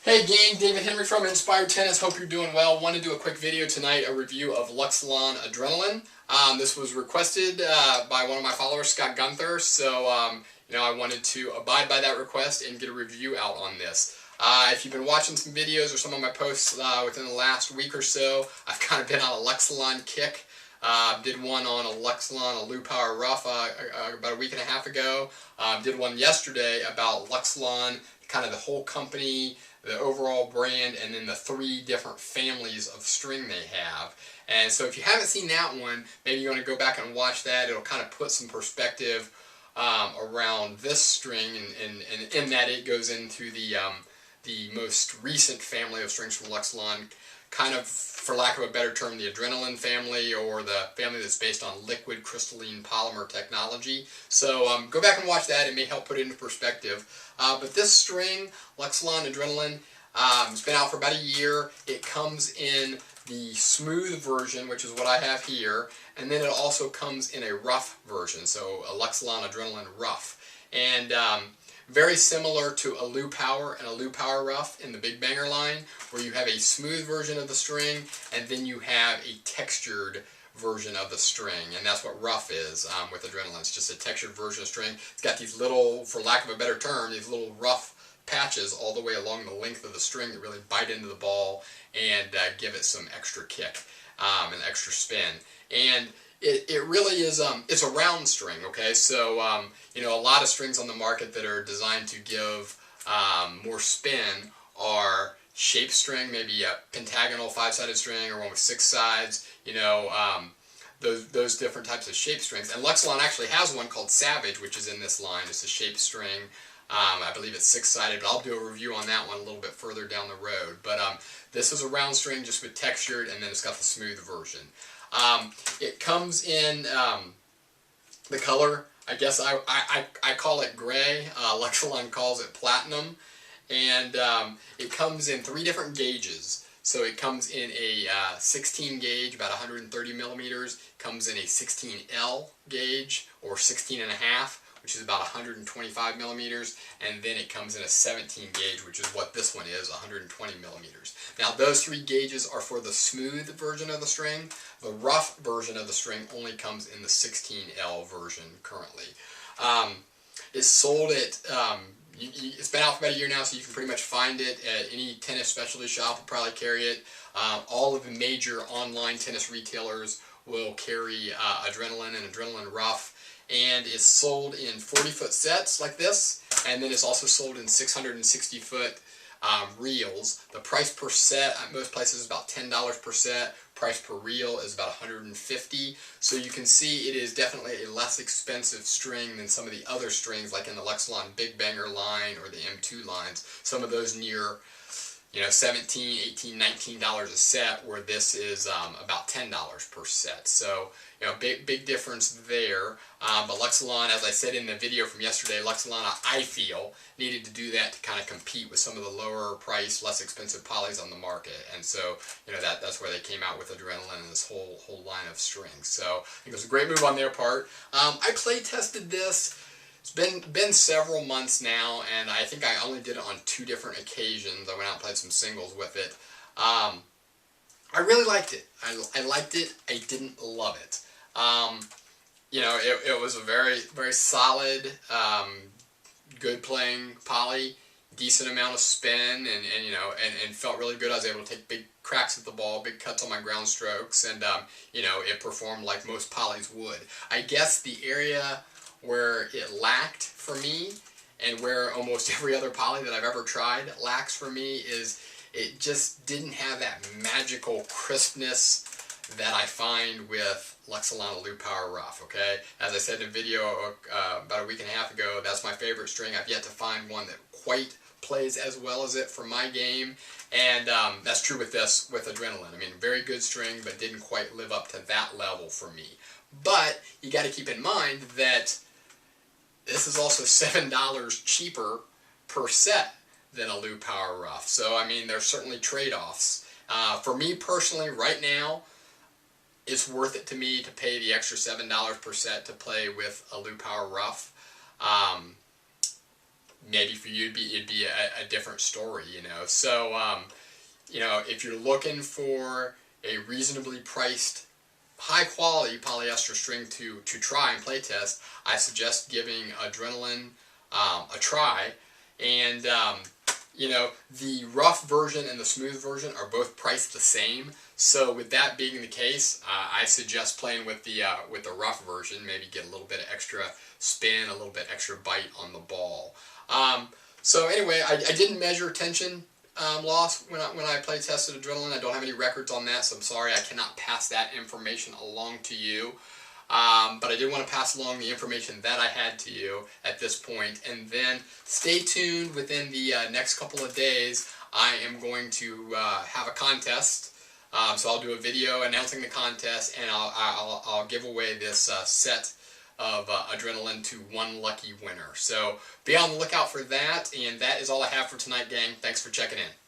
Hey gang, David Henry from Inspired Tennis. Hope you're doing well. Want to do a quick video tonight, a review of Luxilon Adrenaline. This was requested by one of my followers, Scott Gunther, so I wanted to abide by that request and get a review out on this. If you've been watching some videos or some of my posts within the last week or so, I've kind of been on a Luxilon kick. Did one on a Luxilon, a Lu Power Rough about a week and a half ago. Did one yesterday about Luxilon, kind of the whole company, the overall brand, and then the 3 different families of string they have. And so if you haven't seen that one, maybe you want to go back and watch that. It'll kind of put some perspective around this string, and in that it goes into the most recent family of strings from Luxilon, kind of, for lack of a better term, the Adrenaline family, or the family that's based on liquid crystalline polymer technology. So go back and watch that. It may help put it into perspective. But this string, Luxilon Adrenaline, it's been out for about a year. It comes in the smooth version, which is what I have here, and then it also comes in a rough version, so a Luxilon Adrenaline Rough. And very similar to a Lu Power and a Lu Power Rough in the Big Banger line, where you have a smooth version of the string, and then you have a textured version of the string, and that's what rough is with Adrenaline. It's just a textured version of string. It's got these little, for lack of a better term, these little rough patches all the way along the length of the string that really bite into the ball and give it some extra kick and extra spin. And it really is, it's a round string, okay? So, a lot of strings on the market that are designed to give more spin are shape string, maybe a pentagonal 5-sided string or one with 6 sides, those different types of shape strings. And Luxilon actually has one called Savage, which is in this line. It's a shape string. I believe it's 6-sided, but I'll do a review on that one a little bit further down the road. But this is a round string just with textured, and then it's got the smooth version. It comes in the color, I guess I call it gray. Luxilon calls it platinum. And it comes in 3 different gauges. So it comes in a 16 gauge, about 130 millimeters. It comes in a 16L gauge, or 16 and a half, which is about 125 millimeters, and then it comes in a 17 gauge, which is what this one is, 120 millimeters. Now those 3 gauges are for the smooth version of the string. The rough version of the string only comes in the 16L version currently. It's sold at, it's been out for about a year now, so you can pretty much find it at any tennis specialty shop. Will probably carry it. All of the major online tennis retailers will carry Adrenaline and Adrenaline Rough. And it's sold in 40-foot sets like this, and then it's also sold in 660-foot reels. The price per set at most places is about $10 per set. Price per reel is about $150. So you can see it is definitely a less expensive string than some of the other strings, like in the Luxilon Big Banger line or the M2 lines. Some of those near $17, $18, $19 a set, where this is about $10 per set. So, big difference there. But Luxilon, as I said in the video from yesterday, Luxilon, I feel, needed to do that to kind of compete with some of the lower price, less expensive polys on the market. And so, that's where they came out with Adrenaline and this whole line of strings. So, I think it was a great move on their part. I play tested this. It's been several months now, and I think I only did it on 2 different occasions. I went out and played some singles with it. I really liked it. I liked it. I didn't love it. It was a very, very solid, good playing poly, decent amount of spin, and felt really good. I was able to take big cracks at the ball, big cuts on my ground strokes, and it performed like most polys would. I guess the area where it lacked for me, and where almost every other poly that I've ever tried lacks for me, is it just didn't have that magical crispness that I find with Luxilon Lu Power Rough, okay? As I said in a video about a week and a half ago, that's my favorite string. I've yet to find one that quite plays as well as it for my game, and that's true with this, with Adrenaline. I mean, very good string, but didn't quite live up to that level for me. But you got to keep in mind that this is also $7 cheaper per set than a Lu Power Rough. So, I mean, there's certainly trade-offs. For me personally, right now, it's worth it to me to pay the extra $7 per set to play with a Lu Power Rough. maybe for you it'd be a different story, you know. So you know, if you're looking for a reasonably priced, high quality polyester string to try and play test, I suggest giving Adrenaline a try. And you know, the rough version and the smooth version are both priced the same. So with that being the case, I suggest playing with the rough version. Maybe get a little bit of extra spin, a little bit extra bite on the ball. So anyway, I didn't measure tension loss when I play tested Adrenaline. I don't have any records on that, so I'm sorry I cannot pass that information along to you. But I did want to pass along the information that I had to you at this point. And then stay tuned within the next couple of days. I am going to have a contest. So I'll do a video announcing the contest, and I'll give away this set of Adrenaline to one lucky winner. So be on the lookout for that, and that is all I have for tonight, gang. Thanks for checking in.